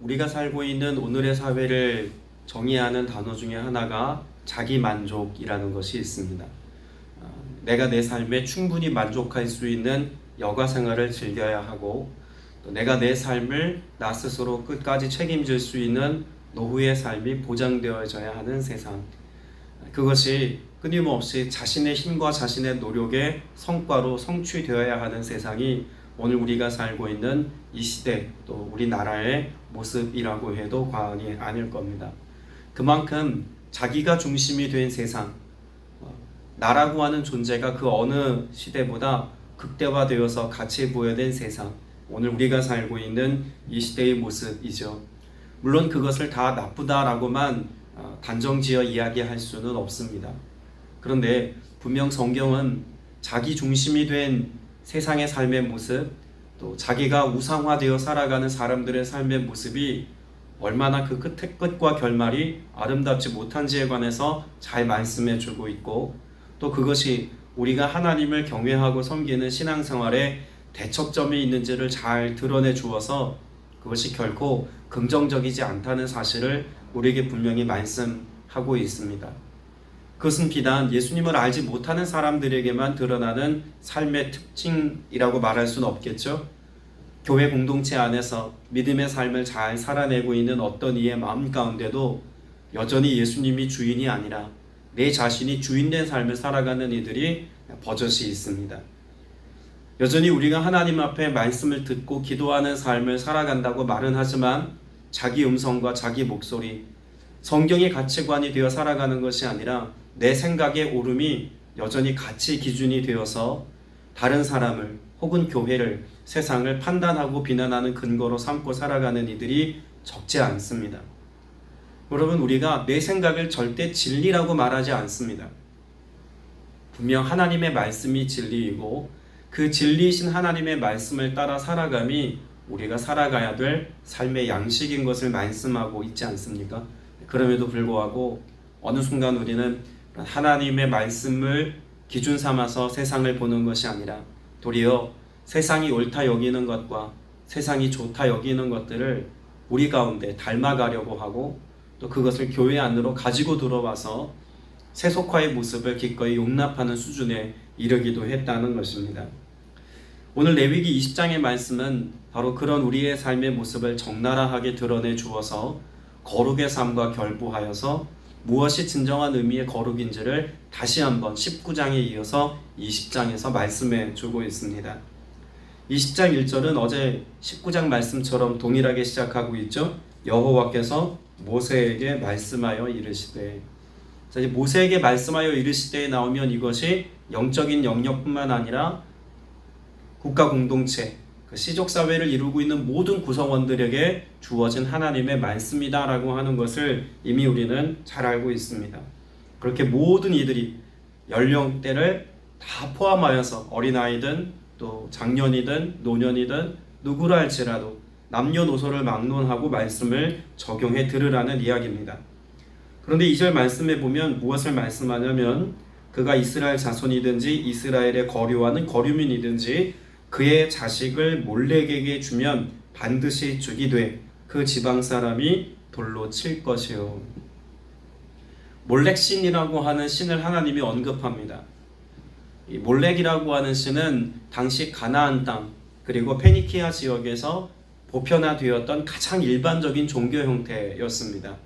우리가 살고 있는 오늘의 사회를 정의하는 단어 중에 하나가 자기만족이라는 것이 있습니다. 내가 내 삶에 충분히 만족할 수 있는 여가 생활을 즐겨야 하고, 또 내가 내 삶을 나 스스로 끝까지 책임질 수 있는 노후의 삶이 보장되어져야 하는 세상. 그것이 끊임없이 자신의 힘과 자신의 노력의 성과로 성취되어야 하는 세상이 오늘 우리가 살고 있는 이 시대, 또 우리나라의 모습이라고 해도 과언이 아닐 겁니다. 그만큼 자기가 중심이 된 세상, 나라고 하는 존재가 그 어느 시대보다 극대화되어서 가치 부여된 세상, 오늘 우리가 살고 있는 이 시대의 모습이죠. 물론 그것을 다 나쁘다라고만 단정지어 이야기할 수는 없습니다. 그런데 분명 성경은 자기 중심이 된 세상의 삶의 모습, 또 자기가 우상화되어 살아가는 사람들의 삶의 모습이 얼마나 그 끝과 결말이 아름답지 못한지에 관해서 잘 말씀해 주고 있고, 또 그것이 우리가 하나님을 경외하고 섬기는 신앙생활에 대척점이 있는지를 잘 드러내 주어서 그것이 결코 긍정적이지 않다는 사실을 우리에게 분명히 말씀하고 있습니다. 그것은 비단 예수님을 알지 못하는 사람들에게만 드러나는 삶의 특징이라고 말할 수는 없겠죠. 교회 공동체 안에서 믿음의 삶을 잘 살아내고 있는 어떤 이의 마음 가운데도 여전히 예수님이 주인이 아니라 내 자신이 주인된 삶을 살아가는 이들이 버젓이 있습니다. 여전히 우리가 하나님 앞에 말씀을 듣고 기도하는 삶을 살아간다고 말은 하지만 자기 음성과 자기 목소리, 성경의 가치관이 되어 살아가는 것이 아니라 내 생각의 오름이 여전히 가치 기준이 되어서 다른 사람을 혹은 교회를, 세상을 판단하고 비난하는 근거로 삼고 살아가는 이들이 적지 않습니다. 여러분, 우리가 내 생각을 절대 진리라고 말하지 않습니다. 분명 하나님의 말씀이 진리이고 그 진리이신 하나님의 말씀을 따라 살아감이 우리가 살아가야 될 삶의 양식인 것을 말씀하고 있지 않습니까? 그럼에도 불구하고 어느 순간 우리는 하나님의 말씀을 기준 삼아서 세상을 보는 것이 아니라 도리어 세상이 옳다 여기는 것과 세상이 좋다 여기는 것들을 우리 가운데 닮아가려고 하고, 또 그것을 교회 안으로 가지고 들어와서 세속화의 모습을 기꺼이 용납하는 수준에 이르기도 했다는 것입니다. 오늘 레위기 20장의 말씀은 바로 그런 우리의 삶의 모습을 적나라하게 드러내 주어서 거룩의 삶과 결부하여서 무엇이 진정한 의미의 거룩인지를 다시 한번 19장에 이어서 20장에서 말씀해 주고 있습니다. 20장 1절은 어제 19장 말씀처럼 동일하게 시작하고 있죠. 여호와께서 모세에게 말씀하여 이르시되. 자, 모세에게 말씀하여 이르시되에 나오면 이것이 영적인 영역뿐만 아니라 국가 공동체, 그 시족사회를 이루고 있는 모든 구성원들에게 주어진 하나님의 말씀이다라고 하는 것을 이미 우리는 잘 알고 있습니다. 그렇게 모든 이들이 연령대를 다 포함하여서 어린아이든 또 장년이든 노년이든 누구라 할지라도 남녀노소를 막론하고 말씀을 적용해 들으라는 이야기입니다. 그런데 2절 말씀에 보면 무엇을 말씀하냐면 그가 이스라엘 자손이든지 이스라엘의 거류하는 거류민이든지 그의 자식을 몰렉에게 주면 반드시 죽이되 그 지방 사람이 돌로 칠 것이요. 몰렉 신이라고 하는 신을 하나님이 언급합니다. 이 몰렉이라고 하는 신은 당시 가나안 땅 그리고 페니키아 지역에서 보편화되었던 가장 일반적인 종교 형태였습니다.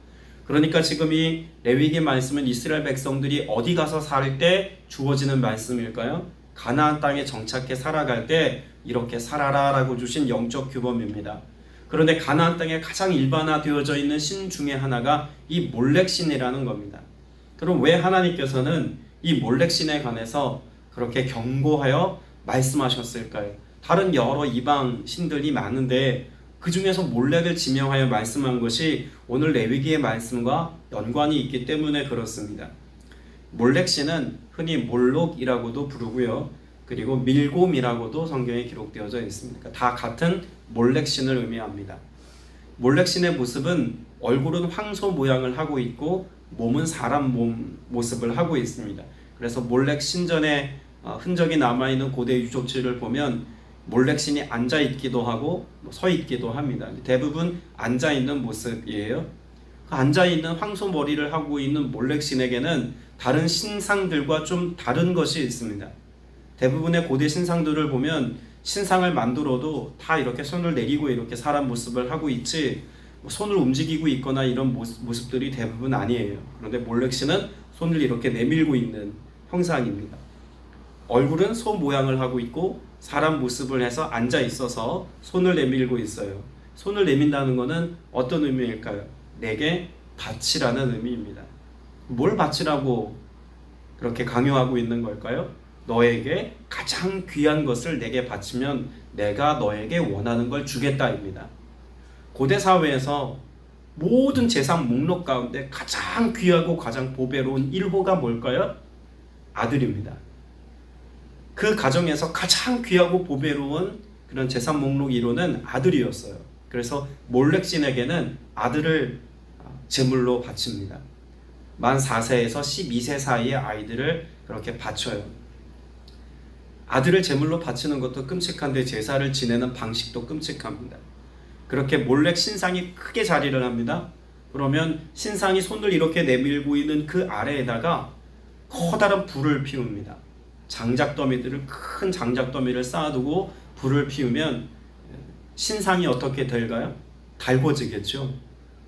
그러니까 지금 이 레위기 말씀은 이스라엘 백성들이 어디 가서 살 때 주어지는 말씀일까요? 가나안 땅에 정착해 살아갈 때 이렇게 살아라 라고 주신 영적 규범입니다. 그런데 가나안 땅에 가장 일반화되어져 있는 신 중에 하나가 이 몰렉 신이라는 겁니다. 그럼 왜 하나님께서는 이 몰렉 신에 관해서 그렇게 경고하여 말씀하셨을까요? 다른 여러 이방 신들이 많은데 그 중에서 몰렉을 지명하여 말씀한 것이 오늘 레위기의 말씀과 연관이 있기 때문에 그렇습니다. 몰렉 신은 흔히 몰록이라고도 부르고요. 그리고 밀곰이라고도 성경에 기록되어져 있습니다. 다 같은 몰렉 신을 의미합니다. 몰렉 신의 모습은 얼굴은 황소 모양을 하고 있고 몸은 사람 몸 모습을 하고 있습니다. 그래서 몰렉 신전에 흔적이 남아있는 고대 유적지를 보면 몰렉신이 앉아 있기도 하고 서 있기도 합니다. 대부분 앉아 있는 모습이에요. 앉아 있는 황소머리를 하고 있는 몰렉신에게는 다른 신상들과 좀 다른 것이 있습니다. 대부분의 고대 신상들을 보면 신상을 만들어도 다 이렇게 손을 내리고 이렇게 사람 모습을 하고 있지 손을 움직이고 있거나 이런 모습들이 대부분 아니에요. 그런데 몰렉신은 손을 이렇게 내밀고 있는 형상입니다. 얼굴은 소 모양을 하고 있고 사람 모습을 해서 앉아 있어서 손을 내밀고 있어요. 손을 내민다는 것은 어떤 의미일까요? 내게 바치라는 의미입니다. 뭘 바치라고 그렇게 강요하고 있는 걸까요? 너에게 가장 귀한 것을 내게 바치면 내가 너에게 원하는 걸 주겠다입니다. 고대 사회에서 모든 재산 목록 가운데 가장 귀하고 가장 보배로운 1호가 뭘까요? 아들입니다. 그 가정에서 가장 귀하고 보배로운 그런 재산 목록 1호는 아들이었어요. 그래서 몰렉신에게는 아들을 제물로 바칩니다. 만 4세에서 12세 사이의 아이들을 그렇게 바쳐요. 아들을 제물로 바치는 것도 끔찍한데 제사를 지내는 방식도 끔찍합니다. 그렇게 몰렉 신상이 크게 자리를 합니다. 그러면 신상이 손을 이렇게 내밀고 있는 그 아래에다가 커다란 불을 피웁니다. 큰 장작더미를 쌓아두고 불을 피우면 신상이 어떻게 될까요? 달궈지겠죠.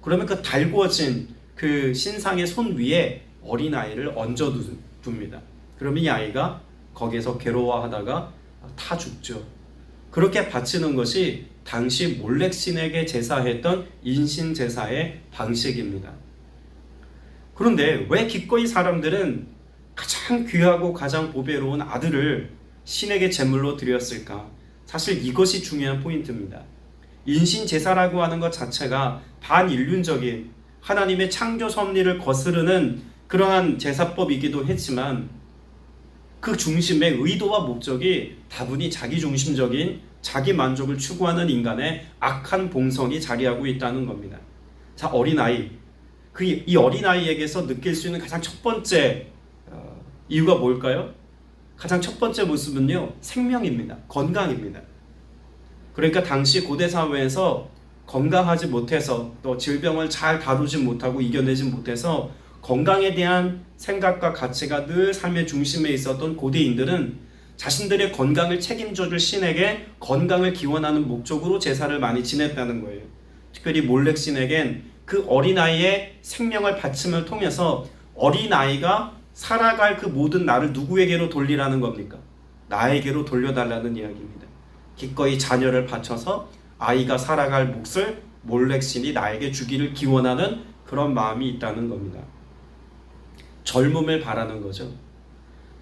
그러면 그 달궈진 그 신상의 손 위에 어린아이를 얹어둡니다. 그러면 이 아이가 거기에서 괴로워하다가 타 죽죠. 그렇게 바치는 것이 당시 몰렉신에게 제사했던 인신제사의 방식입니다. 그런데 왜 기꺼이 사람들은 가장 귀하고 가장 보배로운 아들을 신에게 제물로 드렸을까? 사실 이것이 중요한 포인트입니다. 인신제사라고 하는 것 자체가 반인륜적인 하나님의 창조 섭리를 거스르는 그러한 제사법이기도 했지만 그 중심의 의도와 목적이 다분히 자기중심적인 자기 만족을 추구하는 인간의 악한 본성이 자리하고 있다는 겁니다. 자, 어린아이. 이 어린아이에게서 느낄 수 있는 가장 첫 번째 이유가 뭘까요? 가장 첫 번째 모습은요, 생명입니다. 건강입니다. 그러니까 당시 고대 사회에서 건강하지 못해서 또 질병을 잘 다루지 못하고 이겨내지 못해서 건강에 대한 생각과 가치가 늘 삶의 중심에 있었던 고대인들은 자신들의 건강을 책임져줄 신에게 건강을 기원하는 목적으로 제사를 많이 지냈다는 거예요. 특별히 몰렉신에겐 그 어린아이의 생명을 바침을 통해서 어린아이가 살아갈 그 모든 나를 누구에게로 돌리라는 겁니까? 나에게로 돌려달라는 이야기입니다. 기꺼이 자녀를 바쳐서 아이가 살아갈 몫을 몰렉신이 나에게 주기를 기원하는 그런 마음이 있다는 겁니다. 젊음을 바라는 거죠.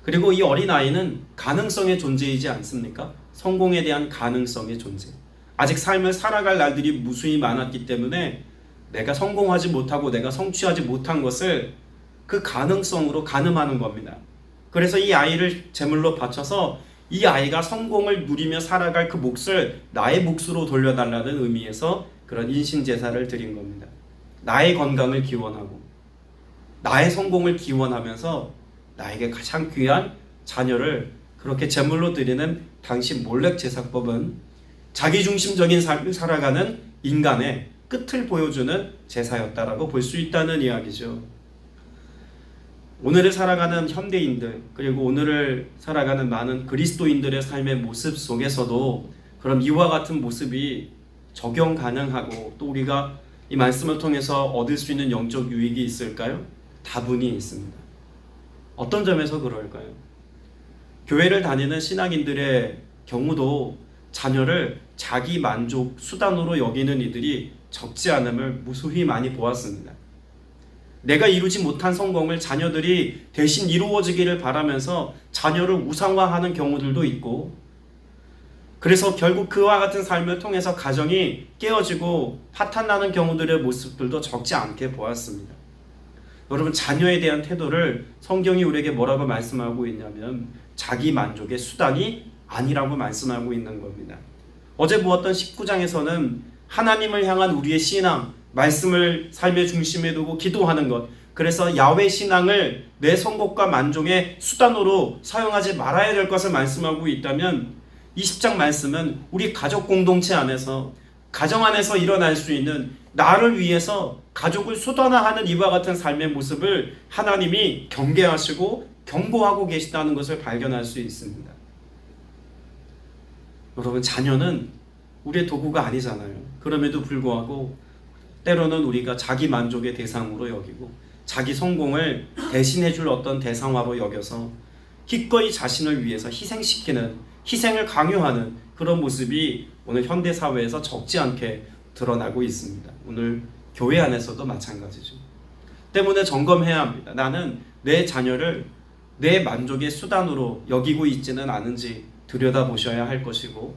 그리고 이 어린아이는 가능성의 존재이지 않습니까? 성공에 대한 가능성의 존재. 아직 삶을 살아갈 날들이 무수히 많았기 때문에 내가 성공하지 못하고 내가 성취하지 못한 것을 그 가능성으로 가늠하는 겁니다. 그래서 이 아이를 제물로 바쳐서 이 아이가 성공을 누리며 살아갈 그 몫을 나의 몫으로 돌려달라는 의미에서 그런 인신제사를 드린 겁니다. 나의 건강을 기원하고 나의 성공을 기원하면서 나에게 가장 귀한 자녀를 그렇게 제물로 드리는 당시 몰렉 제사법은 자기중심적인 삶을 살아가는 인간의 끝을 보여주는 제사였다라고 볼 수 있다는 이야기죠. 오늘을 살아가는 현대인들 그리고 오늘을 살아가는 많은 그리스도인들의 삶의 모습 속에서도 그럼 이와 같은 모습이 적용 가능하고 또 우리가 이 말씀을 통해서 얻을 수 있는 영적 유익이 있을까요? 다분히 있습니다. 어떤 점에서 그럴까요? 교회를 다니는 신앙인들의 경우도 자녀를 자기 만족 수단으로 여기는 이들이 적지 않음을 무수히 많이 보았습니다. 내가 이루지 못한 성공을 자녀들이 대신 이루어지기를 바라면서 자녀를 우상화하는 경우들도 있고, 그래서 결국 그와 같은 삶을 통해서 가정이 깨어지고 파탄나는 경우들의 모습들도 적지 않게 보았습니다. 여러분, 자녀에 대한 태도를 성경이 우리에게 뭐라고 말씀하고 있냐면 자기 만족의 수단이 아니라고 말씀하고 있는 겁니다. 어제 보았던 19장에서는 하나님을 향한 우리의 신앙, 말씀을 삶의 중심에 두고 기도하는 것, 그래서 야훼 신앙을 내 성공과 만족의 수단으로 사용하지 말아야 될 것을 말씀하고 있다면 20장 말씀은 우리 가족 공동체 안에서, 가정 안에서 일어날 수 있는 나를 위해서 가족을 수단화하는 이와 같은 삶의 모습을 하나님이 경계하시고 경고하고 계시다는 것을 발견할 수 있습니다. 여러분, 자녀는 우리의 도구가 아니잖아요. 그럼에도 불구하고 때로는 우리가 자기 만족의 대상으로 여기고 자기 성공을 대신해 줄 어떤 대상화로 여겨서 기꺼이 자신을 위해서 희생시키는, 희생을 강요하는 그런 모습이 오늘 현대사회에서 적지 않게 드러나고 있습니다. 오늘 교회 안에서도 마찬가지죠. 때문에 점검해야 합니다. 나는 내 자녀를 내 만족의 수단으로 여기고 있지는 않은지 들여다보셔야 할 것이고,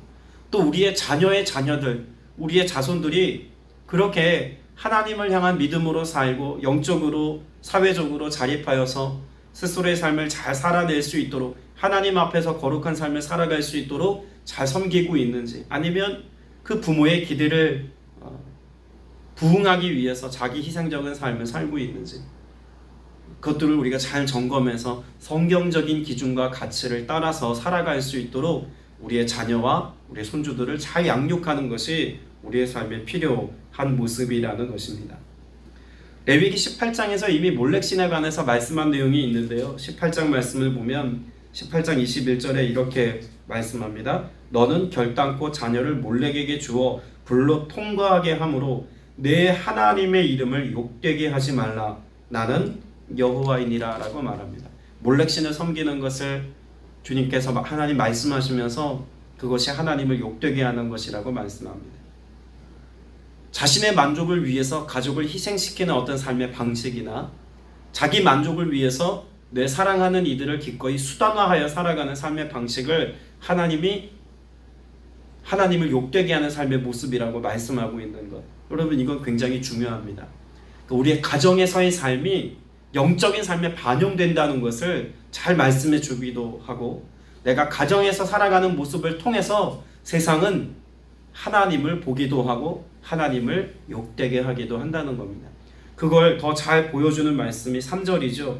또 우리의 자녀의 자녀들, 우리의 자손들이 그렇게 하나님을 향한 믿음으로 살고 영적으로 사회적으로 자립하여서 스스로의 삶을 잘 살아낼 수 있도록, 하나님 앞에서 거룩한 삶을 살아갈 수 있도록 잘 섬기고 있는지, 아니면 그 부모의 기대를 부응하기 위해서 자기 희생적인 삶을 살고 있는지, 그것들을 우리가 잘 점검해서 성경적인 기준과 가치를 따라서 살아갈 수 있도록 우리의 자녀와 우리의 손주들을 잘 양육하는 것이 우리의 삶에 필요한 모습이라는 것입니다. 레위기 18장에서 이미 몰렉신에 관해서 말씀한 내용이 있는데요. 18장 말씀을 보면 18장 21절에 이렇게 말씀합니다. 너는 결단코 자녀를 몰렉에게 주어 불로 통과하게 함으로 내 하나님의 이름을 욕되게 하지 말라. 나는 여호와이니라 라고 말합니다. 몰렉신을 섬기는 것을 주님께서 하나님 말씀하시면서 그것이 하나님을 욕되게 하는 것이라고 말씀합니다. 자신의 만족을 위해서 가족을 희생시키는 어떤 삶의 방식이나 자기 만족을 위해서 내 사랑하는 이들을 기꺼이 수단화하여 살아가는 삶의 방식을 하나님이 하나님을 욕되게 하는 삶의 모습이라고 말씀하고 있는 것, 여러분 이건 굉장히 중요합니다. 우리의 가정에서의 삶이 영적인 삶에 반영된다는 것을 잘 말씀해 주기도 하고, 내가 가정에서 살아가는 모습을 통해서 세상은 하나님을 보기도 하고 하나님을 욕되게 하기도 한다는 겁니다. 그걸 더 잘 보여주는 말씀이 3절이죠.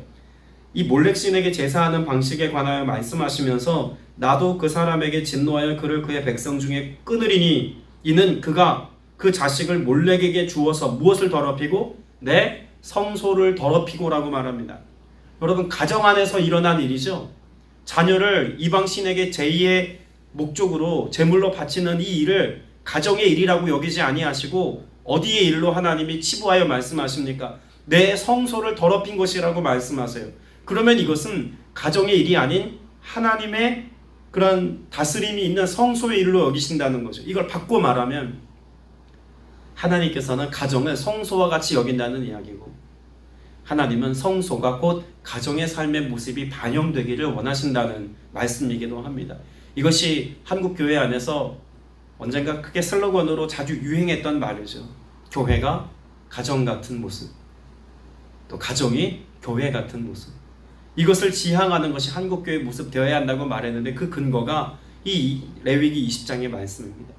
이 몰렉신에게 제사하는 방식에 관하여 말씀하시면서 나도 그 사람에게 진노하여 그를 그의 백성 중에 끊으리니 이는 그가 그 자식을 몰렉에게 주어서 무엇을 더럽히고 내 성소를 더럽히고라고 말합니다. 여러분, 가정 안에서 일어난 일이죠. 자녀를 이방신에게 제2의 목적으로 제물로 바치는 이 일을 가정의 일이라고 여기지 아니하시고 어디의 일로 하나님이 치부하여 말씀하십니까? 내 성소를 더럽힌 것이라고 말씀하세요. 그러면 이것은 가정의 일이 아닌 하나님의 그런 다스림이 있는 성소의 일로 여기신다는 거죠. 이걸 바꿔 말하면 하나님께서는 가정을 성소와 같이 여긴다는 이야기고, 하나님은 성소가 곧 가정의 삶의 모습이 반영되기를 원하신다는 말씀이기도 합니다. 이것이 한국교회 안에서 언젠가 크게 슬로건으로 자주 유행했던 말이죠. 교회가 가정 같은 모습, 또 가정이 교회 같은 모습. 이것을 지향하는 것이 한국교회의 모습 되어야 한다고 말했는데 그 근거가 이 레위기 20장의 말씀입니다.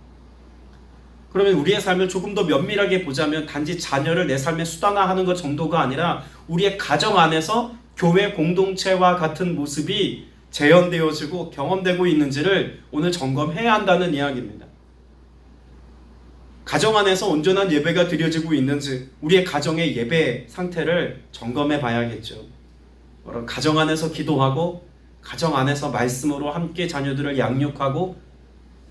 그러면 우리의 삶을 조금 더 면밀하게 보자면 단지 자녀를 내 삶에 수단화하는 것 정도가 아니라 우리의 가정 안에서 교회 공동체와 같은 모습이 재현되어지고 경험되고 있는지를 오늘 점검해야 한다는 이야기입니다. 가정 안에서 온전한 예배가 드려지고 있는지 우리의 가정의 예배 상태를 점검해 봐야겠죠. 가정 안에서 기도하고 가정 안에서 말씀으로 함께 자녀들을 양육하고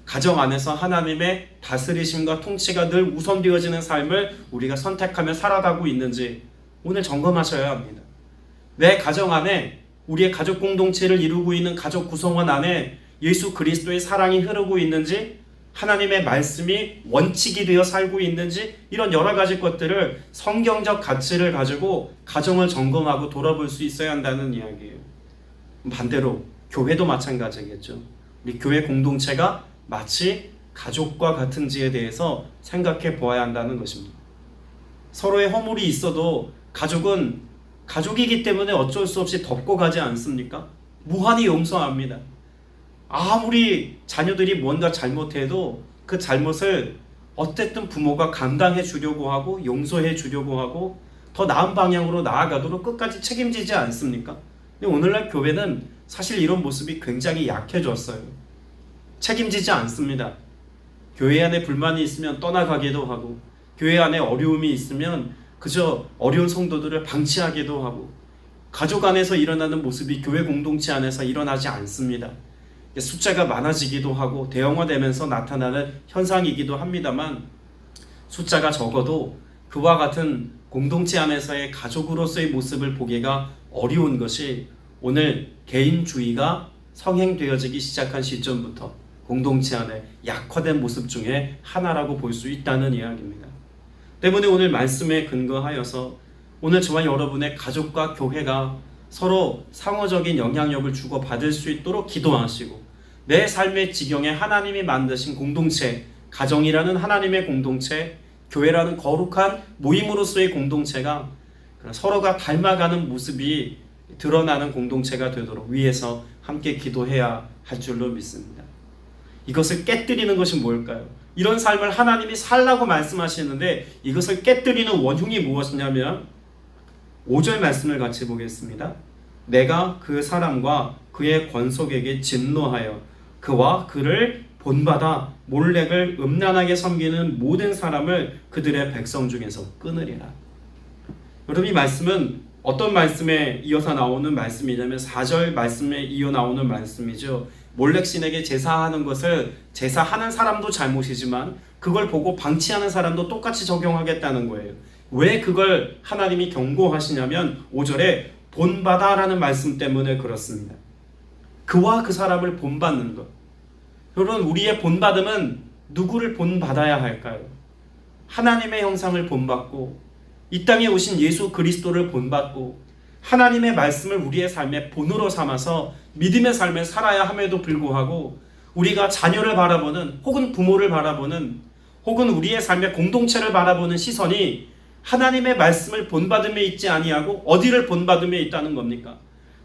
가정 안에서 하나님의 다스리심과 통치가 늘 우선되어지는 삶을 우리가 선택하며 살아가고 있는지 오늘 점검하셔야 합니다. 내 가정 안에 우리의 가족 공동체를 이루고 있는 가족 구성원 안에 예수 그리스도의 사랑이 흐르고 있는지, 하나님의 말씀이 원칙이 되어 살고 있는지, 이런 여러 가지 것들을 성경적 가치를 가지고 가정을 점검하고 돌아볼 수 있어야 한다는 이야기예요. 반대로 교회도 마찬가지겠죠. 우리 교회 공동체가 마치 가족과 같은지에 대해서 생각해 보아야 한다는 것입니다. 서로의 허물이 있어도 가족은 가족이기 때문에 어쩔 수 없이 덮고 가지 않습니까? 무한히 용서합니다. 아무리 자녀들이 뭔가 잘못해도 그 잘못을 어쨌든 부모가 감당해 주려고 하고 용서해 주려고 하고 더 나은 방향으로 나아가도록 끝까지 책임지지 않습니까? 근데 오늘날 교회는 사실 이런 모습이 굉장히 약해졌어요. 책임지지 않습니다. 교회 안에 불만이 있으면 떠나가기도 하고, 교회 안에 어려움이 있으면 그저 어려운 성도들을 방치하기도 하고, 가족 안에서 일어나는 모습이 교회 공동체 안에서 일어나지 않습니다. 숫자가 많아지기도 하고 대형화되면서 나타나는 현상이기도 합니다만, 숫자가 적어도 그와 같은 공동체 안에서의 가족으로서의 모습을 보기가 어려운 것이 오늘 개인주의가 성행되어지기 시작한 시점부터 공동체 안에 약화된 모습 중에 하나라고 볼 수 있다는 이야기입니다. 때문에 오늘 말씀에 근거하여서 오늘 저와 여러분의 가족과 교회가 서로 상호적인 영향력을 주고받을 수 있도록 기도하시고, 내 삶의 지경에 하나님이 만드신 공동체, 가정이라는 하나님의 공동체, 교회라는 거룩한 모임으로서의 공동체가 서로가 닮아가는 모습이 드러나는 공동체가 되도록 위해서 함께 기도해야 할 줄로 믿습니다. 이것을 깨뜨리는 것이 뭘까요? 이런 삶을 하나님이 살라고 말씀하시는데 이것을 깨뜨리는 원흉이 무엇이냐면 5절 말씀을 같이 보겠습니다. 내가 그 사람과 그의 권속에게 진노하여 그와 그를 본받아 몰렉을 음란하게 섬기는 모든 사람을 그들의 백성 중에서 끊으리라. 여러분, 이 말씀은 어떤 말씀에 이어서 나오는 말씀이냐면 4절 말씀에 이어 나오는 말씀이죠. 몰렉신에게 제사하는 것을 제사하는 사람도 잘못이지만 그걸 보고 방치하는 사람도 똑같이 적용하겠다는 거예요. 왜 그걸 하나님이 경고하시냐면 5절에 본받아라는 말씀 때문에 그렇습니다. 그와 그 사람을 본받는 것. 여러분, 우리의 본받음은 누구를 본받아야 할까요? 하나님의 형상을 본받고 이 땅에 오신 예수 그리스도를 본받고 하나님의 말씀을 우리의 삶의 본으로 삼아서 믿음의 삶을 살아야 함에도 불구하고 우리가 자녀를 바라보는, 혹은 부모를 바라보는, 혹은 우리의 삶의 공동체를 바라보는 시선이 하나님의 말씀을 본받음에 있지 아니하고 어디를 본받음에 있다는 겁니까?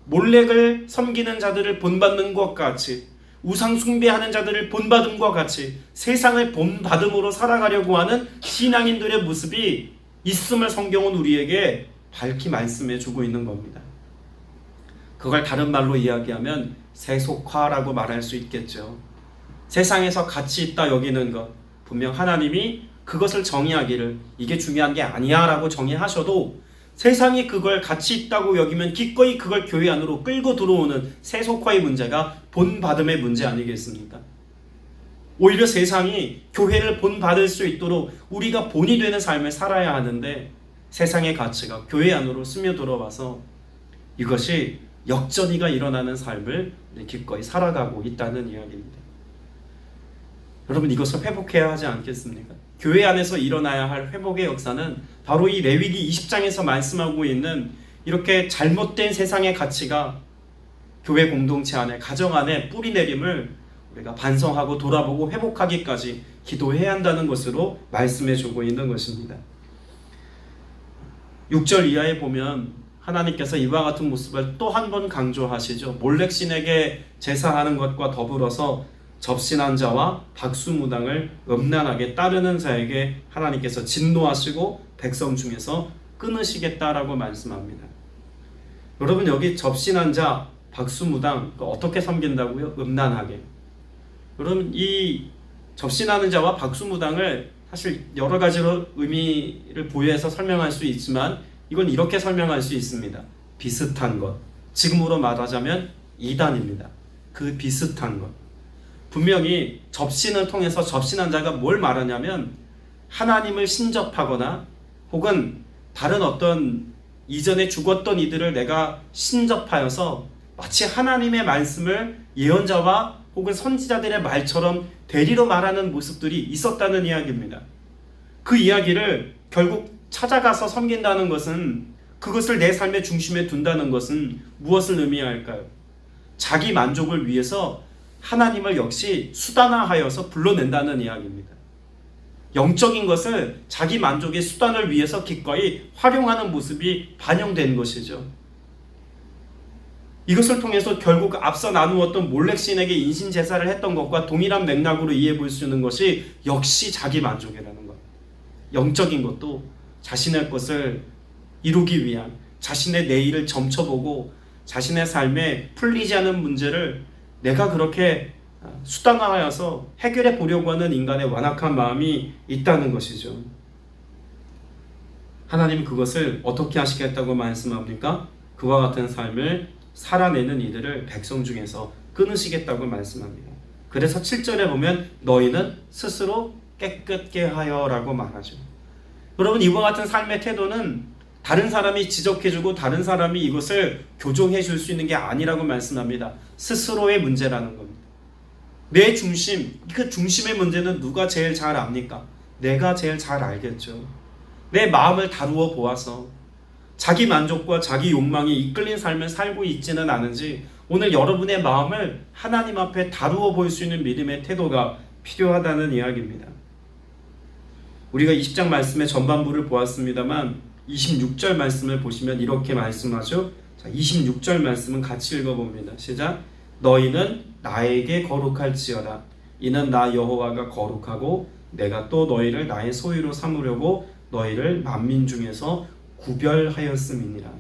몰렉을 섬기는 자들을 본받는 것 같이, 우상 숭배하는 자들을 본받음과 같이 세상을 본받음으로 살아가려고 하는 신앙인들의 모습이 있음을 성경은 우리에게 밝히 말씀해 주고 있는 겁니다. 그걸 다른 말로 이야기하면 세속화라고 말할 수 있겠죠. 세상에서 가치 있다 여기는 것, 분명 하나님이 그것을 정의하기를 이게 중요한 게 아니야 라고 정의하셔도 세상이 그걸 가치 있다고 여기면 기꺼이 그걸 교회 안으로 끌고 들어오는 세속화의 문제가 본받음의 문제 아니겠습니까? 오히려 세상이 교회를 본받을 수 있도록 우리가 본이 되는 삶을 살아야 하는데 세상의 가치가 교회 안으로 스며들어와서 이것이 역전이가 일어나는 삶을 기꺼이 살아가고 있다는 이야기입니다. 여러분, 이것을 회복해야 하지 않겠습니까? 교회 안에서 일어나야 할 회복의 역사는 바로 이 레위기 20장에서 말씀하고 있는 이렇게 잘못된 세상의 가치가 교회 공동체 안에, 가정 안에 뿌리내림을 우리가 반성하고 돌아보고 회복하기까지 기도해야 한다는 것으로 말씀해 주고 있는 것입니다. 6절 이하에 보면 하나님께서 이와 같은 모습을 또 한 번 강조하시죠. 몰렉신에게 제사하는 것과 더불어서 접신한 자와 박수무당을 음란하게 따르는 자에게 하나님께서 진노하시고 백성 중에서 끊으시겠다라고 말씀합니다. 여러분, 여기 접신한 자, 박수무당 어떻게 섬긴다고요? 음란하게. 여러분, 이 접신하는 자와 박수무당을 사실 여러 가지로 의미를 부여해서 설명할 수 있지만 이건 이렇게 설명할 수 있습니다. 비슷한 것. 지금으로 말하자면 이단입니다. 그 비슷한 것. 분명히 접신을 통해서 접신한 자가 뭘 말하냐면 하나님을 신접하거나 혹은 다른 어떤 이전에 죽었던 이들을 내가 신접하여서 마치 하나님의 말씀을 예언자와 혹은 선지자들의 말처럼 대리로 말하는 모습들이 있었다는 이야기입니다. 그 이야기를 결국 찾아가서 섬긴다는 것은, 그것을 내 삶의 중심에 둔다는 것은 무엇을 의미할까요? 자기 만족을 위해서 하나님을 역시 수단화하여서 불러낸다는 이야기입니다. 영적인 것을 자기 만족의 수단을 위해서 기꺼이 활용하는 모습이 반영된 것이죠. 이것을 통해서 결국 앞서 나누었던 몰렉신에게 인신제사를 했던 것과 동일한 맥락으로 이해해 볼 수 있는 것이 역시 자기 만족이라는 것. 영적인 것도 자신의 것을 이루기 위한, 자신의 내일을 점쳐보고 자신의 삶에 풀리지 않은 문제를 내가 그렇게 수단화하여서 해결해 보려고 하는 인간의 완악한 마음이 있다는 것이죠. 하나님은 그것을 어떻게 하시겠다고 말씀합니까? 그와 같은 삶을 살아내는 이들을 백성 중에서 끊으시겠다고 말씀합니다. 그래서 7절에 보면 너희는 스스로 깨끗게 하여 라고 말하죠. 여러분, 이와 같은 삶의 태도는 다른 사람이 지적해주고 다른 사람이 이것을 교정해 줄 수 있는 게 아니라고 말씀합니다. 스스로의 문제라는 겁니다. 내 중심, 그 중심의 문제는 누가 제일 잘 압니까? 내가 제일 잘 알겠죠. 내 마음을 다루어 보아서 자기 만족과 자기 욕망이 이끌린 삶을 살고 있지는 않은지 오늘 여러분의 마음을 하나님 앞에 다루어 볼 수 있는 믿음의 태도가 필요하다는 이야기입니다. 우리가 20장 말씀의 전반부를 보았습니다만 26절 말씀을 보시면 이렇게 말씀하죠. 자, 26절 말씀은 같이 읽어봅니다. 시작. 너희는 나에게 거룩할지어다. 이는 나 여호와가 거룩하고 내가 또 너희를 나의 소유로 삼으려고 너희를 만민 중에서 구별하였음이니라.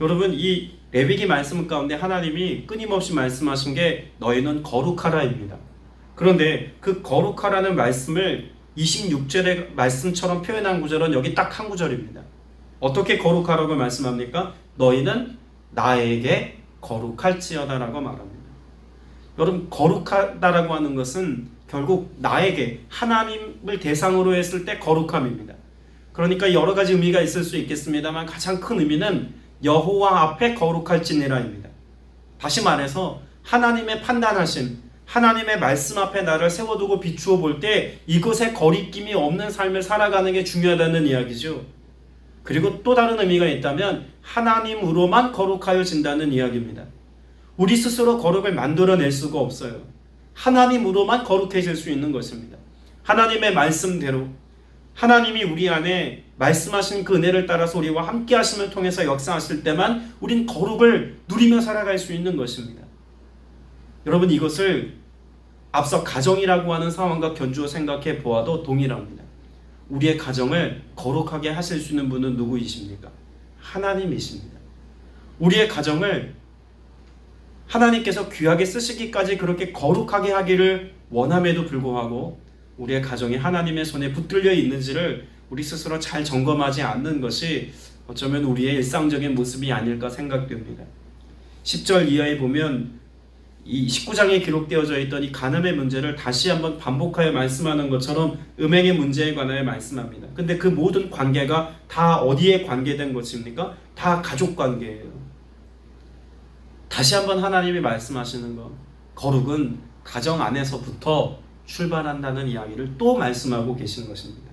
여러분, 이 레위기 말씀 가운데 하나님이 끊임없이 말씀하신 게 너희는 거룩하라입니다. 그런데 그 거룩하라는 말씀을 26절의 말씀처럼 표현한 구절은 여기 딱 한 구절입니다. 어떻게 거룩하라고 말씀합니까? 너희는 나에게 거룩할지어다라고 말합니다. 여러분, 거룩하다라고 하는 것은 결국 나에게, 하나님을 대상으로 했을 때 거룩함입니다. 그러니까 여러 가지 의미가 있을 수 있겠습니다만 가장 큰 의미는 여호와 앞에 거룩할지니라입니다. 다시 말해서 하나님의 판단하심, 하나님의 말씀 앞에 나를 세워두고 비추어 볼 때 이것에 거리낌이 없는 삶을 살아가는 게 중요하다는 이야기죠. 그리고 또 다른 의미가 있다면 하나님으로만 거룩하여진다는 이야기입니다. 우리 스스로 거룩을 만들어낼 수가 없어요. 하나님으로만 거룩해질 수 있는 것입니다. 하나님의 말씀대로 하나님이 우리 안에 말씀하신 그 은혜를 따라서 우리와 함께 하심을 통해서 역사하실 때만 우린 거룩을 누리며 살아갈 수 있는 것입니다. 여러분, 이것을 앞서 가정이라고 하는 상황과 견주어 생각해 보아도 동일합니다. 우리의 가정을 거룩하게 하실 수 있는 분은 누구이십니까? 하나님이십니다. 우리의 가정을 하나님께서 귀하게 쓰시기까지 그렇게 거룩하게 하기를 원함에도 불구하고 우리의 가정이 하나님의 손에 붙들려 있는지를 우리 스스로 잘 점검하지 않는 것이 어쩌면 우리의 일상적인 모습이 아닐까 생각됩니다. 10절 이하에 보면 이 19장에 기록되어져 있던 이 간음의 문제를 다시 한번 반복하여 말씀하는 것처럼 음행의 문제에 관하여 말씀합니다. 근데 그 모든 관계가 다 어디에 관계된 것입니까? 다 가족 관계예요. 다시 한번 하나님이 말씀하시는 것, 거룩은 가정 안에서부터 출발한다는 이야기를 또 말씀하고 계신 것입니다.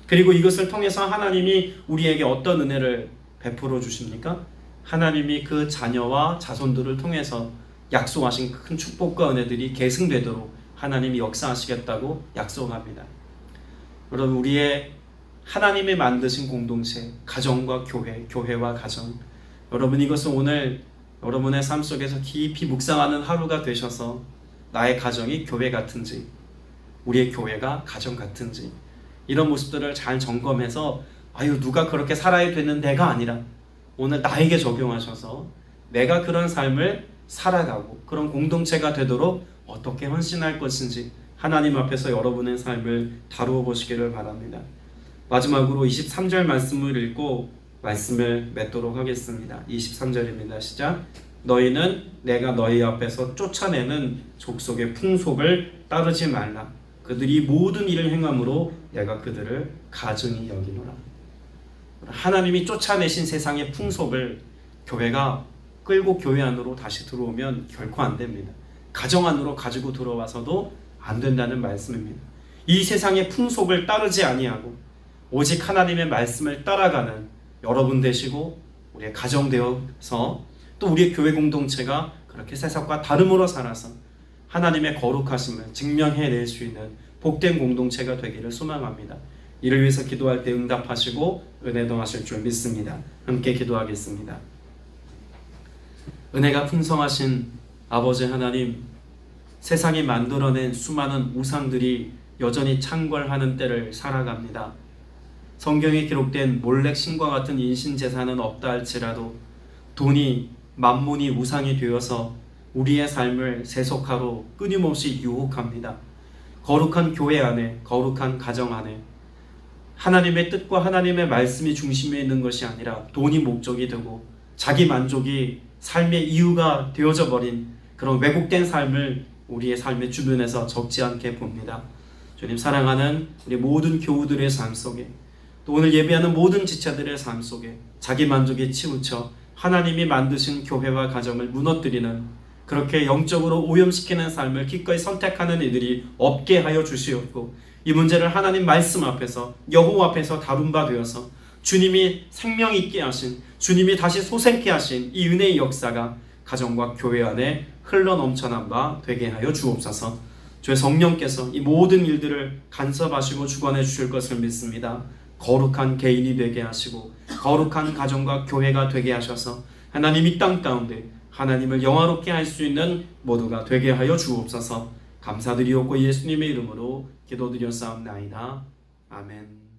그리고 이것을 통해서 하나님이 우리에게 어떤 은혜를 베풀어 주십니까? 하나님이 그 자녀와 자손들을 통해서 약속하신 큰 축복과 은혜들이 계승되도록 하나님이 역사하시겠다고 약속합니다. 여러분, 우리의 하나님이 만드신 공동체, 가정과 교회, 교회와 가정, 여러분, 이것은 오늘 여러분의 삶 속에서 깊이 묵상하는 하루가 되셔서 나의 가정이 교회 같은지, 우리의 교회가 가정 같은지, 이런 모습들을 잘 점검해서 누가 그렇게 살아야 되는 내가 아니라 오늘 나에게 적용하셔서 내가 그런 삶을 살아가고 그런 공동체가 되도록 어떻게 헌신할 것인지 하나님 앞에서 여러분의 삶을 다루어 보시기를 바랍니다. 마지막으로 23절 말씀을 읽고 말씀을 맺도록 하겠습니다. 23절입니다. 시작. 너희는 내가 너희 앞에서 쫓아내는 족속의 풍속을 따르지 말라. 그들이 모든 일을 행함으로 내가 그들을 가증히 여기노라. 하나님이 쫓아내신 세상의 풍속을 교회가 끌고 교회 안으로 다시 들어오면 결코 안 됩니다. 가정 안으로 가지고 들어와서도 안 된다는 말씀입니다. 이 세상의 풍속을 따르지 아니하고 오직 하나님의 말씀을 따라가는 여러분 되시고 우리의 가정 되어서 또 우리의 교회 공동체가 그렇게 세상과 다름으로 살아서 하나님의 거룩하심을 증명해낼 수 있는 복된 공동체가 되기를 소망합니다. 이를 위해서 기도할 때 응답하시고 은혜 더하실 줄 믿습니다. 함께 기도하겠습니다. 은혜가 풍성하신 아버지 하나님, 세상이 만들어낸 수많은 우상들이 여전히 창궐하는 때를 살아갑니다. 성경에 기록된 몰렉 신과 같은 인신제사는 없다 할지라도 돈이 만문이 우상이 되어서 우리의 삶을 세속화로 끊임없이 유혹합니다. 거룩한 교회 안에, 거룩한 가정 안에 하나님의 뜻과 하나님의 말씀이 중심에 있는 것이 아니라 돈이 목적이 되고 자기 만족이 삶의 이유가 되어져 버린 그런 왜곡된 삶을 우리의 삶의 주변에서 적지 않게 봅니다. 주님 사랑하는 우리 모든 교우들의 삶 속에, 또 오늘 예배하는 모든 지체들의 삶 속에 자기 만족에 치우쳐 하나님이 만드신 교회와 가정을 무너뜨리는, 그렇게 영적으로 오염시키는 삶을 기꺼이 선택하는 이들이 없게 하여 주시옵고, 이 문제를 하나님 말씀 앞에서, 여호와 앞에서 다룬 바 되어서 주님이 생명 있게 하신, 주님이 다시 소생케 하신 이 은혜의 역사가 가정과 교회 안에 흘러 넘쳐난 바 되게 하여 주옵소서. 주의 성령께서 이 모든 일들을 간섭하시고 주관해 주실 것을 믿습니다. 거룩한 개인이 되게 하시고 거룩한 가정과 교회가 되게 하셔서 하나님 이 땅 가운데 하나님을 영화롭게 할 수 있는 모두가 되게 하여 주옵소서. 감사드리옵고 예수님의 이름으로 기도드렸사옵나이다. 아멘.